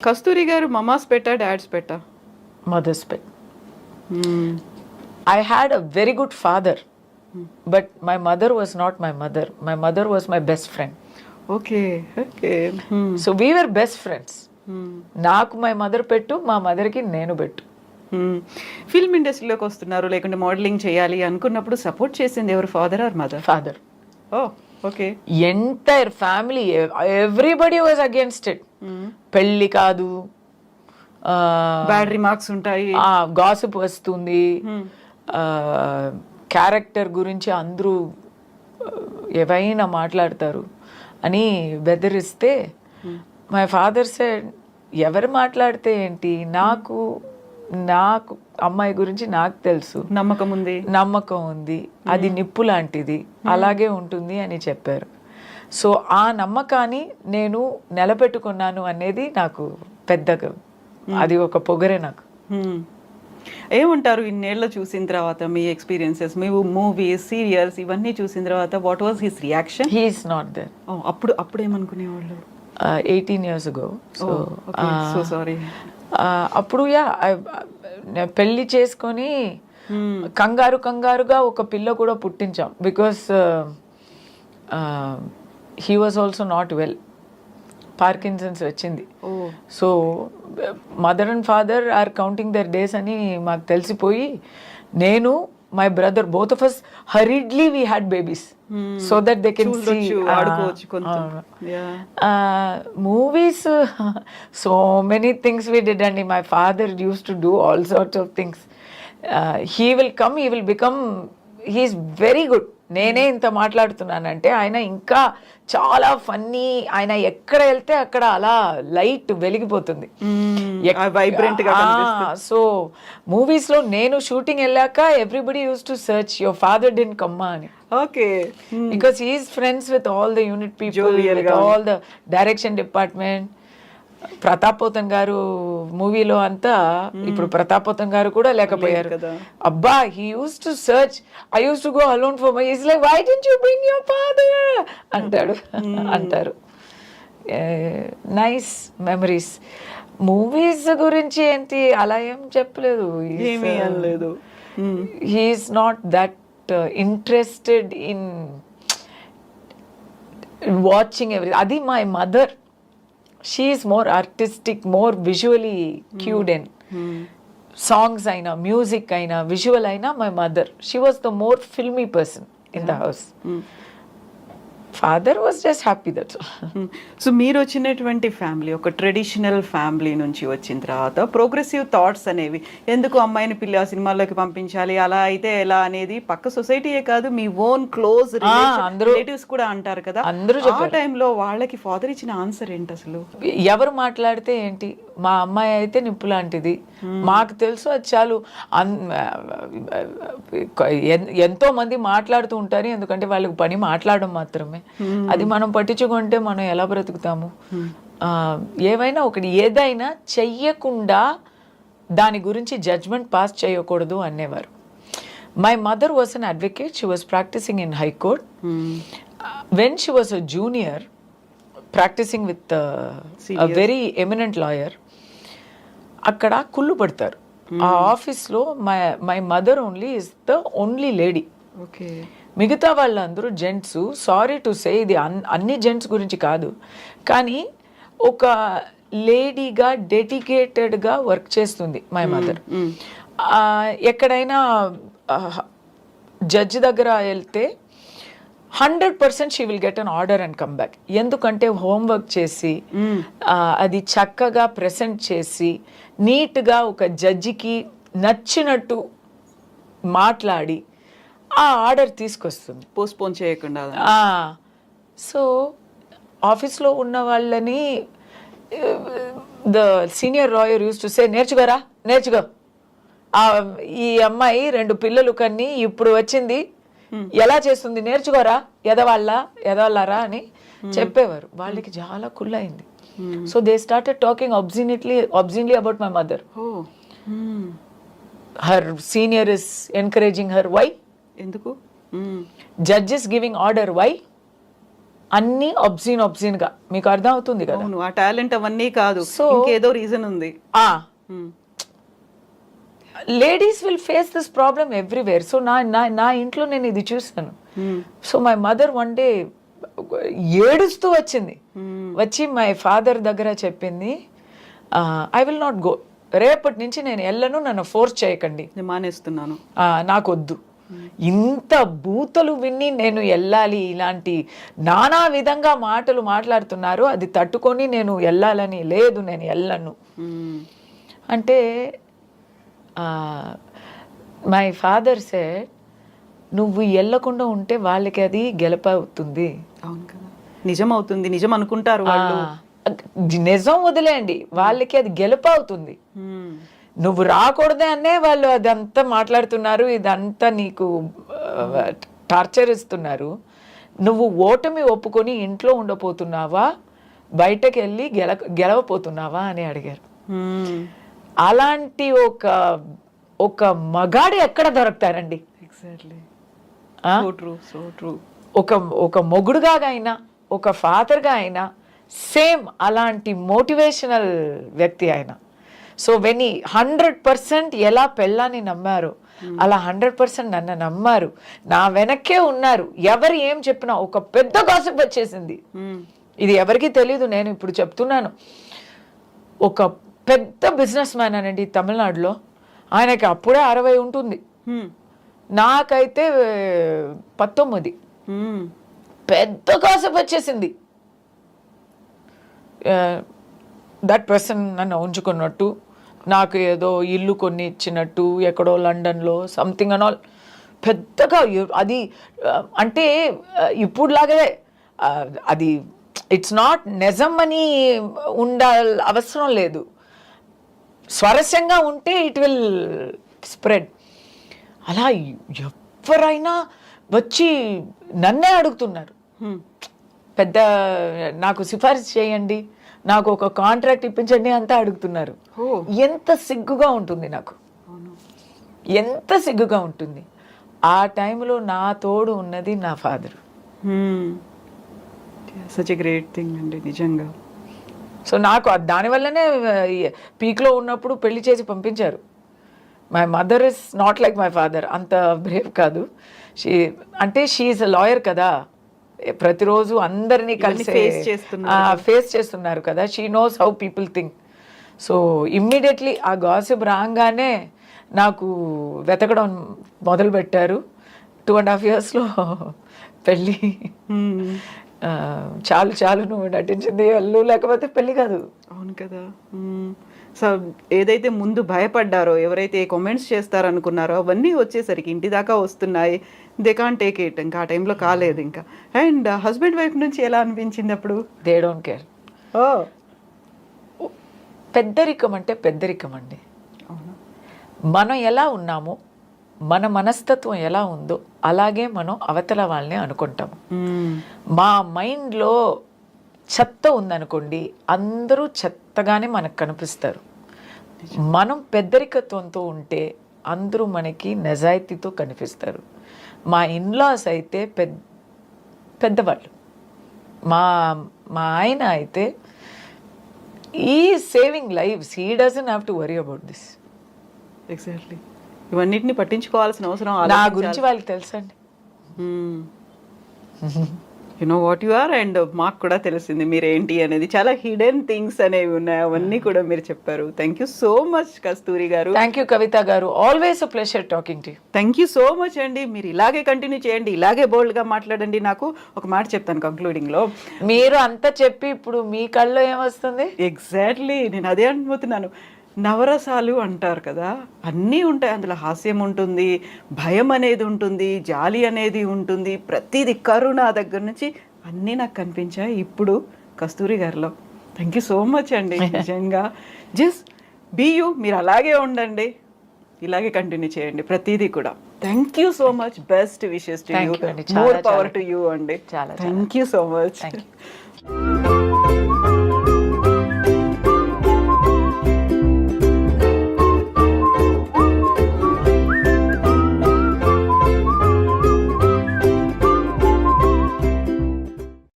కస్తూరి గారు మమాస్ పెట్టా డాడ్స్ పెట్టా? Mother's pet. I had a very good father, but my mother was not my mother. My mother was my best friend. Okay okay. So we were best friends. నాకు my mother pet, మా మదర్కి నేను పెట్టు. Film ఇండస్ట్రీలోకి వస్తున్నారు లేకుంటే modelling చేయాలి అనుకున్నప్పుడు సపోర్ట్ చేసింది ఎవరు, father or mother? Father. Oh okay. Entire family, everybody was against it. పెళ్ళి కాదు, బ్యాడ్ రిమార్క్స్ ఉంటాయి, గాసిప్ వస్తుంది, క్యారెక్టర్ గురించి అందరూ ఏవైనా మాట్లాడతారు అని బెదిరిస్తే మై ఫాదర్ సెడ్, ఎవరు మాట్లాడితే ఏంటి, నాకు నాకు అమ్మాయి గురించి నాకు తెలుసు, నమ్మకం ఉంది, అది నిప్పు లాంటిది, అలాగే ఉంటుంది అని చెప్పారు. సో ఆ నమ్మకాన్ని నేను నిలబెట్టుకున్నాను అనేది నాకు పెద్దగా, అది ఒక పొగరే నాకు. ఏమంటారు ఇన్నేళ్ళ చూసిన తర్వాత మీ ఎక్స్పీరియన్సెస్, మీ మూవీస్ సీరియల్స్ ఇవన్నీ చూసిన తర్వాత what was his reaction? He is not there. అప్పుడు ఏమనుకునేవాళ్ళు? 18 years ago. So sorry. అప్పుడు పెళ్ళి చేసుకొని కంగారుగా ఒక పిల్ల కూడా పుట్టించాం. Because he was also not well, Parkinson's వచ్చింది. So mother and father are counting their days అని మాకు తెలిసిపోయి, నేను my brother both of us hurriedly we had babies so that they can see movies. So many things we did అండి. My father used to do all sorts of things. He will come, he will become, he is very good. నేనే ఇంత మాట్లాడుతున్నానంటే ఆయన ఇంకా చాలా funny. ఆయన ఎక్కడ వెళ్తే అక్కడ అలా లైట్ వెలిగిపోతుంది, వైబ్రెంట్ గా. సో మూవీస్ లో నేను షూటింగ్ వెళ్ళాక everybody used to search your father didn't come అని. Okay. Because he is friends with all the unit people, with all the direction department. Pratap Pothan గారు మూవీలో అంతా, ఇప్పుడు ప్రతాప్ పోతన్ గారు కూడా లేకపోయారు. అబ్బా, he used to search. I used to go alone for my, is like why didn't you bring your father అంటారు. Nice memories. Movies గురించి ఏంటి అలా ఏం చెప్పలేదు. He is not that interested in watching every. అది my mother. She is more artistic, more visually cued in. Songs aina, music aina, visual aina, my mother. She was the more filmy person in the house. Father was just happy, that's all. So మీరు వచ్చినటువంటి family ఒక traditional family నుంచి వచ్చిన తర్వాత progressive thoughts అనేవి, ఎందుకు అమ్మాయిని పిల్ల సినిమాల్లోకి పంపించాలి, అలా అయితే ఎలా అనేది పక్క సొసైటీయే కాదు మీ ఓన్ క్లోజ్ రిలేటివ్స్ కూడా అంటారు కదా. ఆ టైంలో వాళ్ళకి ఫాదర్ ఇచ్చిన ఆన్సర్ ఏంటి అసలు? ఎవరు మాట్లాడితే ఏంటి, మా అమ్మాయి అయితే నిప్పు లాంటిది, మాకు తెలుసు, అది చాలు. ఎంతో మంది మాట్లాడుతూ ఉంటారు, ఎందుకంటే వాళ్ళకి పని మాట్లాడడం మాత్రమే. అది మనం పట్టించుకుంటే మనం ఎలా బ్రతుకుతాము? ఏవైనా ఒకటి, ఏదైనా చెయ్యకుండా దాని గురించి జడ్జ్మెంట్ పాస్ చేయకూడదు అనేవారు. My mother was an advocate. She was practising in high court. When she was a junior practising with a very eminent lawyer, అక్కడ కుళ్ళు పడతారు. ఆ ఆఫీస్లో my mother only is the only lady. Okay. మిగతా వాళ్ళందరూ gents. Sorry to say, ఇది అన్ని gents గురించి కాదు, కానీ ఒక లేడీగా డెడికేటెడ్గా వర్క్ చేస్తుంది మై మదర్. ఎక్కడైనా జడ్జి దగ్గర వెళ్తే 100% she will get an order and come back. ఎందుకంటే హోంవర్క్ చేసి అది చక్కగా ప్రెజెంట్ చేసి నీట్గా ఒక జడ్జికి నచ్చినట్టు మాట్లాడి ఆ ఆర్డర్ తీసుకొస్తుంది, పోస్ట్పోన్ చేయకుండా. సో ఆఫీస్లో ఉన్న వాళ్ళని the senior lawyer use to say, నేర్చుకో, ఈ అమ్మాయి 2 పిల్లలు కన్ని ఇప్పుడు వచ్చింది, ఎలా చేస్తుంది, నేర్చుకోరా, ఎదవాళ్ళరా అని చెప్పేవారు. వాళ్ళకి చాలా కుళ్ళయింది. So they started talking obscenely about my mother. Her senior is encouraging her. Why? ఎందుకు? Judge is giving order. Why? అన్నీ ఒబ్జీన్గా మీకు అర్థం అవుతుంది కదా. అవును, ఆ టాలెంట్ అవన్నీ కాదు, So- ఇంకేదో రీజన్ ఉంది. Ladies will face this problem everywhere. So నా ఇంట్లో నేను ఇది చూసాను. So my mother one day ఏడుస్తూ వచ్చింది, వచ్చి మై ఫాదర్ దగ్గర చెప్పింది, ఐ విల్ నాట్ గో, రేపటి నుంచి నేను వెళ్ళను, నన్ను ఫోర్స్ చేయకండి, నేను మానేస్తున్నాను. నాకు వద్దు. ఇంత బూతలు విని నేను వెళ్ళాలి, ఇలాంటి నానా విధంగా మాటలు మాట్లాడుతున్నారు, అది తట్టుకొని నేను వెళ్ళాలని లేదు, నేను వెళ్ళను అంటే మై ఫాదర్ సెడ్, నువ్వు వెళ్ళకుండా ఉంటే వాళ్ళకి అది గెలపవుతుంది. అవును కదా, నిజం అవుతుంది, నిజం అనుకుంటారు వాళ్ళు. నిజం వదిలేయండి, వాళ్ళకి అది గెలుపవుతుంది. నువ్వు రాకూడదే అనే వాళ్ళు అదంతా మాట్లాడుతున్నారు, ఇదంతా నీకు టార్చర్ ఇస్తున్నారు. నువ్వు ఓటమి ఒప్పుకొని ఇంట్లో ఉండపోతున్నావా, బయటకు వెళ్ళి గెలవపోతున్నావా అని అడిగారు. అలాంటి ఒక మగాడు ఎక్కడ దొరుకుతారండి? ఎగ్జాక్ట్లీ, ఒక మొగుడుగా అయినా, ఒక ఫాదర్గా అయినా సేమ్ అలాంటి మోటివేషనల్ వ్యక్తి ఆయన. సో వెన్ 100% ఎలా పెళ్ళాన్ని నమ్మారు, అలా 100% నన్ను నమ్మారు, నా వెనక్కే ఉన్నారు. ఎవరు ఏం చెప్పినా ఒక పెద్ద గాసిప్ వచ్చేసింది, ఇది ఎవరికి తెలీదు, నేను ఇప్పుడు చెప్తున్నాను. ఒక పెద్ద బిజినెస్ మ్యాన్ అనండి తమిళనాడులో, ఆయనకి అప్పుడే 60 ఉంటుంది, నాకైతే 19. పెద్ద గాసిప్ వచ్చేసింది. దట్ పర్సన్ నన్ను ఉంచుకున్నట్టు, నాకు ఏదో ఇల్లు కొన్ని ఇచ్చినట్టు, ఎక్కడో లండన్లో సంథింగ్ అండ్ ఆల్. పెద్దగా అది అంటే ఇప్పుడులాగే అది ఇట్స్ నాట్ నిజం అని అవసరం లేదు. స్వరస్యంగా ఉంటే ఇట్ విల్ స్ప్రెడ్. అలా ఎవరైనా వచ్చి నన్నే అడుగుతున్నారు, పెద్ద నాకు సిఫారసు చేయండి, నాకు ఒక కాంట్రాక్ట్ ఇప్పించండి అంతా అడుగుతున్నారు. ఎంత సిగ్గుగా ఉంటుంది నాకు, ఎంత సిగ్గుగా ఉంటుంది. ఆ టైంలో నా తోడు ఉన్నది నా father. Such a great thing అండి నిజంగా. సో నాకు దానివల్లనే పీక్లో ఉన్నప్పుడు పెళ్లి చేసి పంపించారు. My mother is not like my father, అంత బ్రేవ్ కాదు. షీఈస్ అ లాయర్ కదా, ప్రతిరోజు అందరినీ కలిసి ఫేస్ చేస్తున్నారు కదా, she knows how people think. So immediately ఆ గాసిప్ రాగానే నాకు వెతకడం మొదలు పెట్టారు. 2.5 yearsలో పెళ్ళి. చాలు నువ్వు నటించింది వెళ్ళు, లేకపోతే పెళ్ళి కాదు. అవును కదా. సో ఏదైతే ముందు భయపడ్డారో, ఎవరైతే కామెంట్స్ చేస్తారనుకున్నారో, అవన్నీ వచ్చేసరికి ఇంటి దాకా వస్తున్నాయి. They can't take it. ఇంకా ఆ టైంలో కాలేదు ఇంకా. అండ్ హస్బెండ్ వైఫ్ నుంచి ఎలా అనిపించింది అప్పుడు? They don't care. పెద్దరికం అంటే పెద్దరికం అండి. మనం ఎలా ఉన్నామో, మన మనస్తత్వం ఎలా ఉందో అలాగే మనం అవతల వాళ్ళని అనుకుంటాము. మా మైండ్లో చెత్త ఉందనుకోండి, అందరూ చెత్తగానే మనకు కనిపిస్తారు. మనం పెద్దరికత్వంతో ఉంటే అందరూ మనకి నిజాయితీతో కనిపిస్తారు. మా ఇన్లాస్ అయితే పెద్దవాళ్ళు. మా ఆయన అయితే ఈ saving lives, he doesn't have to worry about this. Exactly, ఇవన్నిటిని పట్టించుకోవాల్సిన అవసరం నా గురించి వాళ్ళకి తెలుసండి. You know what you are. And మాకు కూడా తెలిసింది మీరేంటి అనేది. చాలా హిడెన్ థింగ్స్ అనేవి ఉన్నాయి, అవన్నీ కూడా మీరు చెప్పారు. థ్యాంక్ యూ సో మచ్ కస్తూరి గారు. థ్యాంక్ యూ కవిత గారు. Always a pleasure talking to you. Thank you so much అండి. మీరు ఇలాగే కంటిన్యూ చేయండి, ఇలాగే బోల్డ్గా మాట్లాడండి. నాకు ఒక మాట చెప్తాను కంక్లూడింగ్లో. మీరు అంతా చెప్పి ఇప్పుడు మీ కళ్ళలో ఏమొస్తుంది? ఎగ్జాక్ట్లీ, నేను అదే అనుకుంటున్నాను. నవరసాలు అంటారు కదా, అన్నీ ఉంటాయి అందులో. హాస్యం ఉంటుంది, భయం అనేది ఉంటుంది, జాలి అనేది ఉంటుంది, ప్రతిదీ కరుణ దగ్గర నుంచి అన్నీ నాకు కనిపించాయి ఇప్పుడు కస్తూరి గారిలో. థ్యాంక్ యూ సో మచ్ అండి నిజంగా. జస్ట్ బీ యూ, మీరు అలాగే ఉండండి, ఇలాగే కంటిన్యూ చేయండి ప్రతిదీ కూడా. Thank you so much. Best wishes to you, more power to you అండి. Thank you so much.